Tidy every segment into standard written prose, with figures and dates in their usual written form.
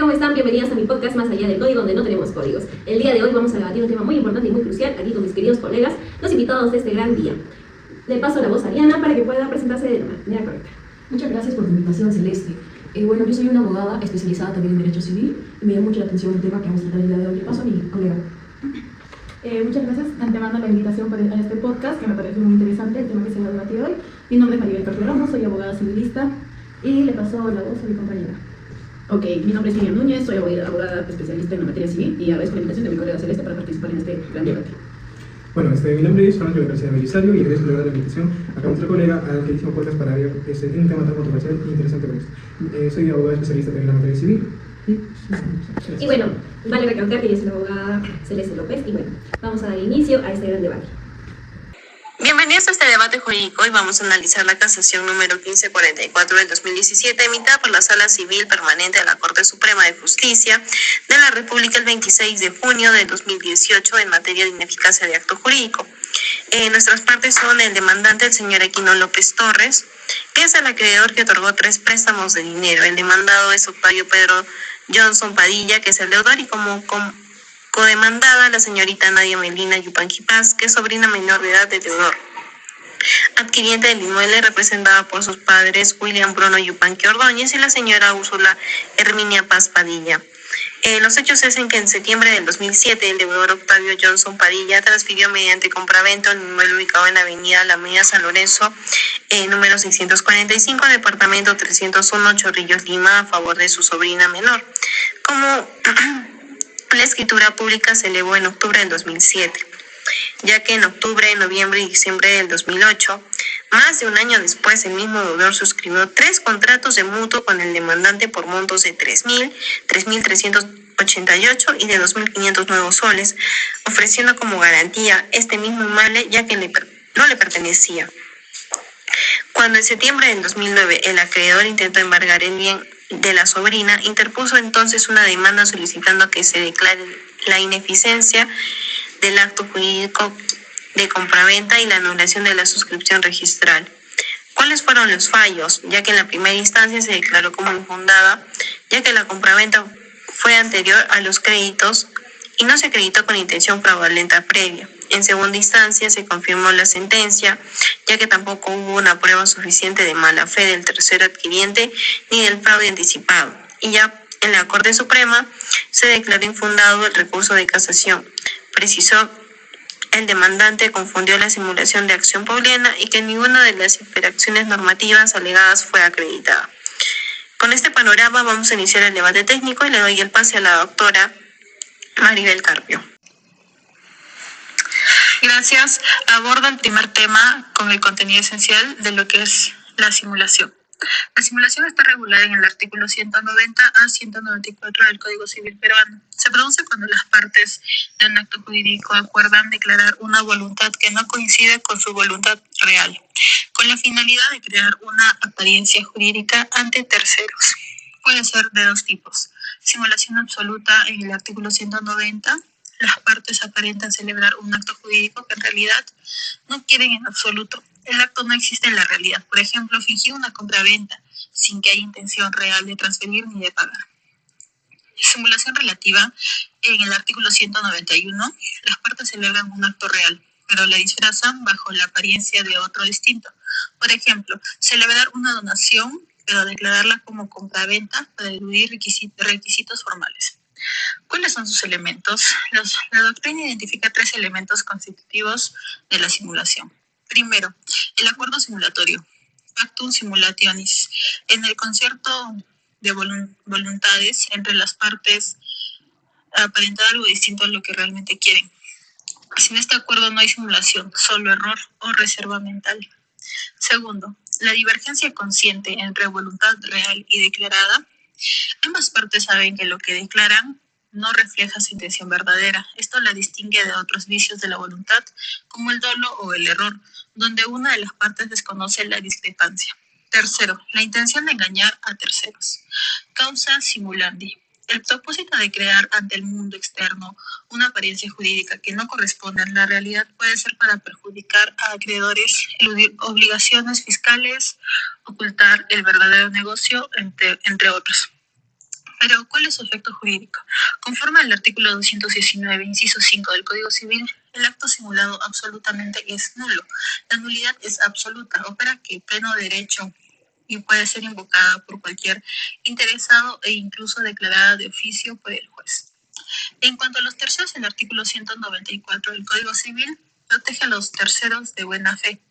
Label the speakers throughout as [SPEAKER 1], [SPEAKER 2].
[SPEAKER 1] ¿cómo están? Bienvenidos a mi podcast Más Allá del Código, donde no tenemos códigos. El día de hoy vamos a debatir un tema muy importante y muy crucial aquí con mis queridos colegas, los invitados de este gran día. Le paso la voz a Ariana para que pueda presentarse de manera correcta.
[SPEAKER 2] Muchas gracias por tu invitación, Celeste. Bueno, yo soy una abogada especializada también en Derecho Civil y me llama mucho la atención el tema que vamos a tratar el día de hoy. Le paso a mi colega.
[SPEAKER 3] Muchas gracias de antemano la invitación a este podcast, que me parece muy interesante el tema que se va a debatir hoy. Mi nombre es Maribel Carpio Ramos, soy abogada civilista y le paso la voz a mi compañera.
[SPEAKER 4] Ok, mi nombre es Miriam Núñez, soy abogada especialista en la materia civil y agradezco la invitación de mi colega Celeste para participar en este gran debate.
[SPEAKER 5] Bueno, mi nombre es Franco García Belisario y agradezco la invitación a nuestra colega al que hicimos podcast para ver un tema tan controversial e interesante como este. Soy abogada especialista también en la materia civil.
[SPEAKER 1] Y bueno, vale recalcar que yo soy la abogada Celeste López y bueno, vamos a dar inicio a este gran debate.
[SPEAKER 6] Bienvenidos a este debate jurídico. Hoy vamos a analizar la casación número 1544 del 2017 emitada por la Sala Civil Permanente de la Corte Suprema de Justicia de la República el 26 de junio del 2018 en materia de ineficacia de acto jurídico. Nuestras partes son el demandante, el señor Equino López Torres, que es el acreedor que otorgó 3 préstamos de dinero. El demandado es Octavio Pedro Johnson Padilla, que es el deudor, y como codemandada la señorita Nadia Melina Yupanqui Paz, que es sobrina menor de edad del deudor. Adquiriente del inmueble representada por sus padres William Bruno Yupanqui Ordóñez y la señora Úrsula Herminia Paz Padilla. Los hechos es en que en septiembre del 2007 el deudor Octavio Johnson Padilla transfirió mediante compraventa un inmueble ubicado en la avenida Alameda San Lorenzo, número 645, departamento 301, Chorrillos, Lima, a favor de su sobrina menor. Como la escritura pública se elevó en octubre del 2007, ya que en octubre, noviembre y diciembre del 2008, más de un año después, el mismo deudor suscribió 3 contratos de mutuo con el demandante por montos de 3.000, 3.388 y de 2.500 nuevos soles, ofreciendo como garantía este mismo inmueble, ya que no le pertenecía. Cuando en septiembre del 2009 el acreedor intentó embargar el bien de la sobrina, interpuso entonces una demanda solicitando que se declare la ineficiencia del acto jurídico de compraventa y la anulación de la suscripción registral. ¿Cuáles fueron los fallos? Ya que en la primera instancia se declaró como infundada, ya que la compraventa fue anterior a los créditos y no se acreditó con intención fraudulenta previa. En segunda instancia se confirmó la sentencia, ya que tampoco hubo una prueba suficiente de mala fe del tercero adquiriente ni del fraude anticipado. Y ya en la Corte Suprema se declaró infundado el recurso de casación. Precisó el demandante confundió la simulación de acción paulina y que ninguna de las infracciones normativas alegadas fue acreditada. Con este panorama vamos a iniciar el debate técnico y le doy el pase a la doctora Maribel Carpio.
[SPEAKER 7] Gracias. Aborda el primer tema con el contenido esencial de lo que es la simulación. La simulación está regulada en el artículo 190 a 194 del Código Civil peruano. Se produce cuando las partes de un acto jurídico acuerdan declarar una voluntad que no coincide con su voluntad real, con la finalidad de crear una apariencia jurídica ante terceros. Puede ser de 2 tipos. Simulación absoluta en el artículo 190. Las partes aparentan celebrar un acto jurídico que en realidad no quieren en absoluto. El acto no existe en la realidad. Por ejemplo, fingir una compraventa sin que haya intención real de transferir ni de pagar. Simulación relativa. En el artículo 191, las partes celebran un acto real, pero la disfrazan bajo la apariencia de otro distinto. Por ejemplo, celebrar una donación, pero declararla como compraventa para eludir requisitos formales. ¿Cuáles son sus elementos? La doctrina identifica 3 elementos constitutivos de la simulación. Primero, el acuerdo simulatorio, pactum simulationis. En el concierto de voluntades entre las partes, aparentar algo distinto a lo que realmente quieren. Sin este acuerdo no hay simulación, solo error o reserva mental. Segundo, la divergencia consciente entre voluntad real y declarada. Ambas partes saben que lo que declaran no refleja su intención verdadera. Esto la distingue de otros vicios de la voluntad, como el dolo o el error, donde una de las partes desconoce la discrepancia. Tercero, la intención de engañar a terceros. Causa simulandi. El propósito de crear ante el mundo externo una apariencia jurídica que no corresponde a la realidad puede ser para perjudicar a acreedores, eludir obligaciones fiscales, ocultar el verdadero negocio, entre otros. Pero, ¿cuál es su efecto jurídico? Conforme al artículo 219, inciso 5 del Código Civil, el acto simulado absolutamente es nulo. La nulidad es absoluta, opera que pleno derecho y puede ser invocada por cualquier interesado e incluso declarada de oficio por el juez. En cuanto a los terceros, el artículo 194 del Código Civil protege a los terceros de buena fe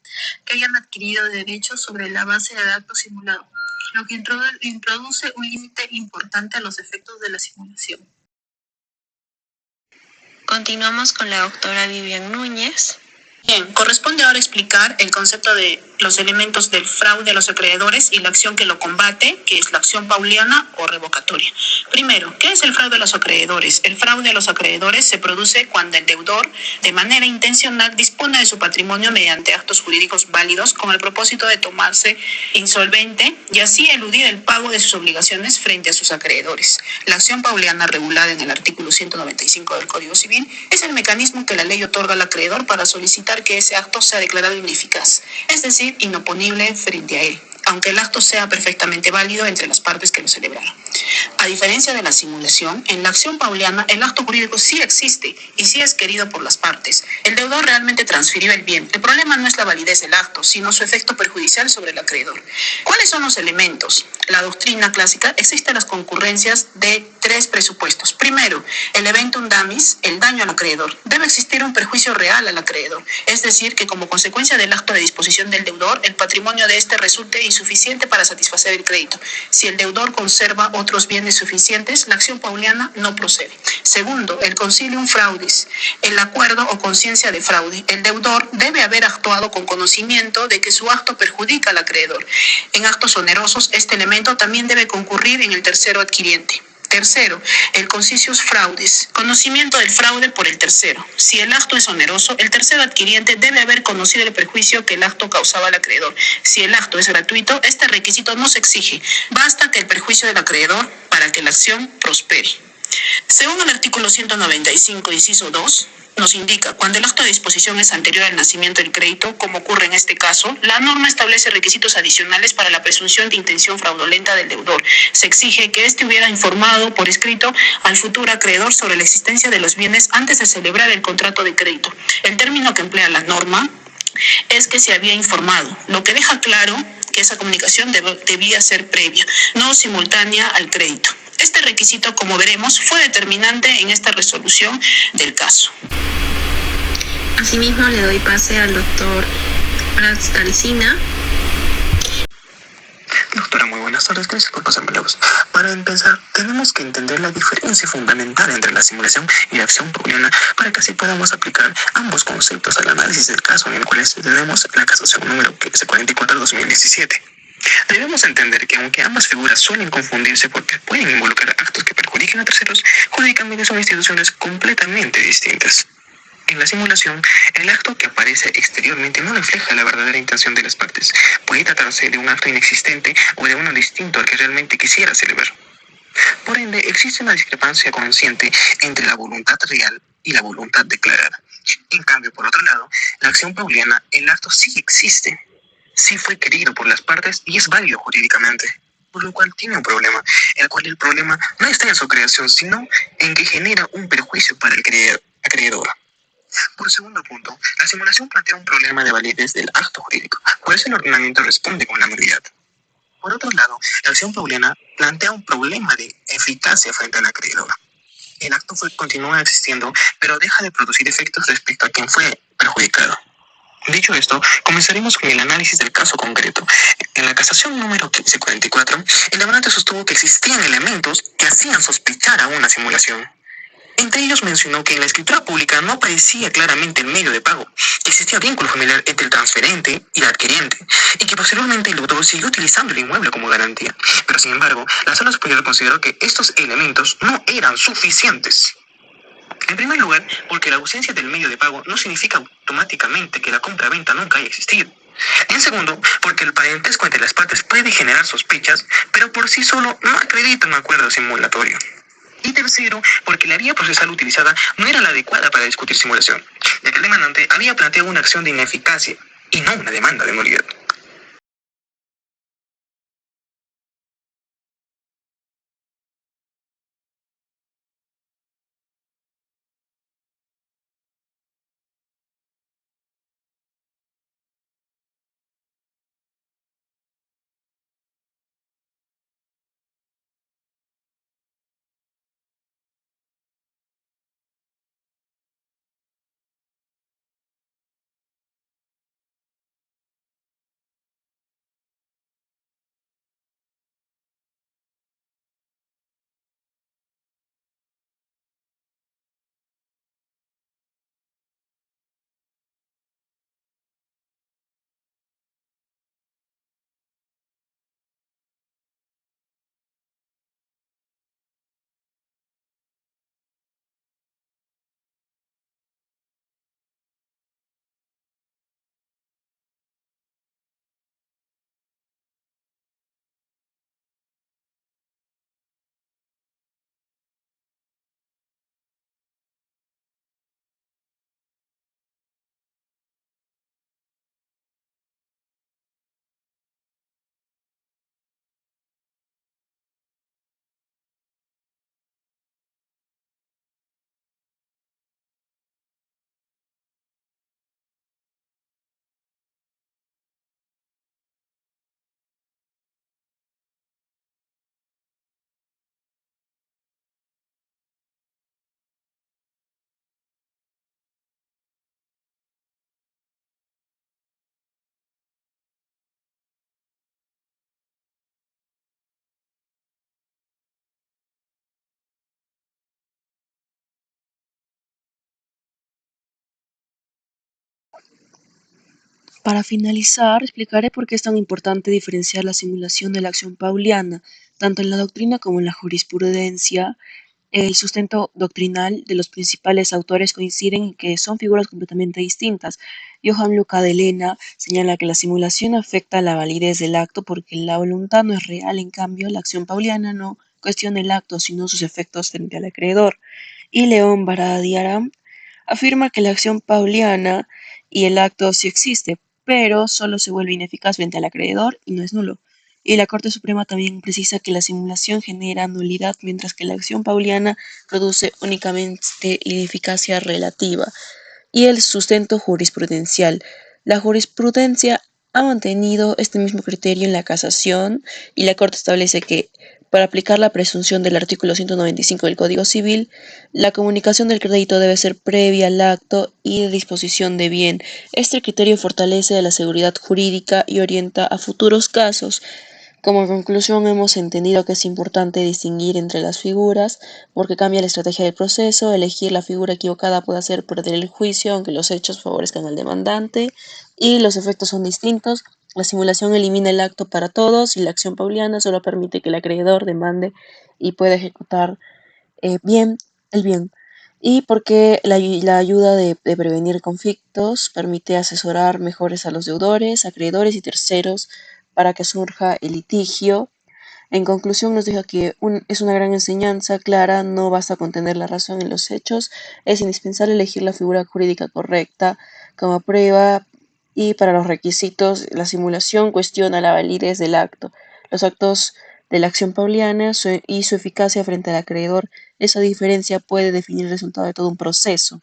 [SPEAKER 7] que hayan adquirido derechos sobre la base del acto simulado, lo que introduce un límite importante a los efectos de la simulación.
[SPEAKER 6] Continuamos con la doctora Vivian Núñez.
[SPEAKER 4] Bien, corresponde ahora explicar el concepto de los elementos del fraude a los acreedores y la acción que lo combate, que es la acción pauliana o revocatoria. Primero, ¿qué es el fraude a los acreedores? El fraude a los acreedores se produce cuando el deudor, de manera intencional, dispone de su patrimonio mediante actos jurídicos válidos con el propósito de tomarse insolvente y así eludir el pago de sus obligaciones frente a sus acreedores. La acción pauliana regulada en el artículo 195 del Código Civil es el mecanismo que la ley otorga al acreedor para solicitar que ese acto sea declarado ineficaz, es decir, inoponible frente a él, aunque el acto sea perfectamente válido entre las partes que lo celebraron. A diferencia de la simulación, en la acción pauliana el acto jurídico sí existe y sí es querido por las partes. El deudor realmente transfirió el bien. El problema no es la validez del acto, sino su efecto perjudicial sobre el acreedor. ¿Cuáles son los elementos? La doctrina clásica existen las concurrencias de tres presupuestos. Primero, el eventum damis, el daño al acreedor. Debe existir un perjuicio real al acreedor, es decir, que como consecuencia del acto de disposición del deudor, el patrimonio de éste resulte insuficiente para satisfacer el crédito. Si el deudor conserva otros bienes suficientes, la acción pauliana no procede. Segundo, el concilium fraudis, el acuerdo o conciencia de fraude. El deudor debe haber actuado con conocimiento de que su acto perjudica al acreedor. En actos onerosos, este elemento también debe concurrir en el tercero adquiriente. Tercero, el conscientius fraudis, conocimiento del fraude por el tercero. Si el acto es oneroso, el tercero adquiriente debe haber conocido el perjuicio que el acto causaba al acreedor. Si el acto es gratuito, este requisito no se exige. Basta que el perjuicio del acreedor para que la acción prospere. Según el artículo 195, inciso 2, nos indica, cuando el acto de disposición es anterior al nacimiento del crédito, como ocurre en este caso, la norma establece requisitos adicionales para la presunción de intención fraudulenta del deudor. Se exige que éste hubiera informado por escrito al futuro acreedor sobre la existencia de los bienes antes de celebrar el contrato de crédito. El término que emplea la norma es que se había informado, lo que deja claro que esa comunicación debía ser previa, no simultánea al crédito. Este requisito, como veremos, fue determinante en esta resolución del caso.
[SPEAKER 6] Asimismo, le doy pase al doctor Prats Alsina.
[SPEAKER 8] Doctora, muy buenas tardes, gracias por pasarme la voz. Para empezar, tenemos que entender la diferencia fundamental entre la simulación y la acción pauliana para que así podamos aplicar ambos conceptos al análisis del caso en el cual tenemos la casación número 1544-2017. Debemos entender que aunque ambas figuras suelen confundirse porque pueden involucrar actos que perjudiquen a terceros, jurídicamente son instituciones completamente distintas. En la simulación, el acto que aparece exteriormente no refleja la verdadera intención de las partes. Puede tratarse de un acto inexistente o de uno distinto al que realmente quisiera celebrar. Por ende, existe una discrepancia consciente entre la voluntad real y la voluntad declarada. En cambio, por otro lado, la acción pauliana, el acto sí existe, sí fue querido por las partes y es válido jurídicamente, por lo cual tiene un problema, el cual el problema no está en su creación, sino en que genera un perjuicio para el acreedor. Por segundo punto, la simulación plantea un problema de validez del acto jurídico, por eso el ordenamiento responde con la nulidad. Por otro lado, la acción pauliana plantea un problema de eficacia frente al acreedor. El acto continúa existiendo, pero deja de producir efectos respecto a quien fue perjudicado. Dicho esto, comenzaremos con el análisis del caso concreto. En la casación número 1544, el demandante sostuvo que existían elementos que hacían sospechar a una simulación. Entre ellos mencionó que en la escritura pública no aparecía claramente el medio de pago, que existía vínculo familiar entre el transferente y el adquiriente, y que posteriormente el deudor siguió utilizando el inmueble como garantía. Pero sin embargo, la Sala Superior consideró que estos elementos no eran suficientes. En primer lugar, porque la ausencia del medio de pago no significa automáticamente que la compra-venta nunca haya existido. En segundo, porque el parentesco entre las partes puede generar sospechas, pero por sí solo no acredita un acuerdo simulatorio. Y tercero, porque la vía procesal utilizada no era la adecuada para discutir simulación, ya que el demandante había planteado una acción de ineficacia y no una demanda de nulidad.
[SPEAKER 9] Para finalizar, explicaré por qué es tan importante diferenciar la simulación de la acción pauliana, tanto en la doctrina como en la jurisprudencia. El sustento doctrinal de los principales autores coinciden en que son figuras completamente distintas. Johann Luca de Lena señala que la simulación afecta la validez del acto porque la voluntad no es real, en cambio la acción pauliana no cuestiona el acto sino sus efectos frente al acreedor. Y León Baradiaram afirma que la acción pauliana y el acto sí existe, pero solo se vuelve ineficaz frente al acreedor y no es nulo. Y la Corte Suprema también precisa que la simulación genera nulidad, mientras que la acción pauliana produce únicamente ineficacia relativa. Y el sustento jurisprudencial. La jurisprudencia ha mantenido este mismo criterio en la casación y la Corte establece que, para aplicar la presunción del artículo 195 del Código Civil, la comunicación del crédito debe ser previa al acto y de disposición de bien. Este criterio fortalece la seguridad jurídica y orienta a futuros casos. Como conclusión, hemos entendido que es importante distinguir entre las figuras porque cambia la estrategia del proceso. Elegir la figura equivocada puede hacer perder el juicio, aunque los hechos favorezcan al demandante, y los efectos son distintos. La simulación elimina el acto para todos y la acción pauliana solo permite que el acreedor demande y pueda ejecutar bien el bien. Y porque la ayuda de prevenir conflictos permite asesorar mejores a los deudores, acreedores y terceros para que surja el litigio. En conclusión, nos deja que es una gran enseñanza clara, no basta con tener la razón en los hechos, es indispensable elegir la figura jurídica correcta como prueba y para los requisitos, la simulación cuestiona la validez del acto, los actos de la acción pauliana y su eficacia frente al acreedor. Esa diferencia puede definir el resultado de todo un proceso.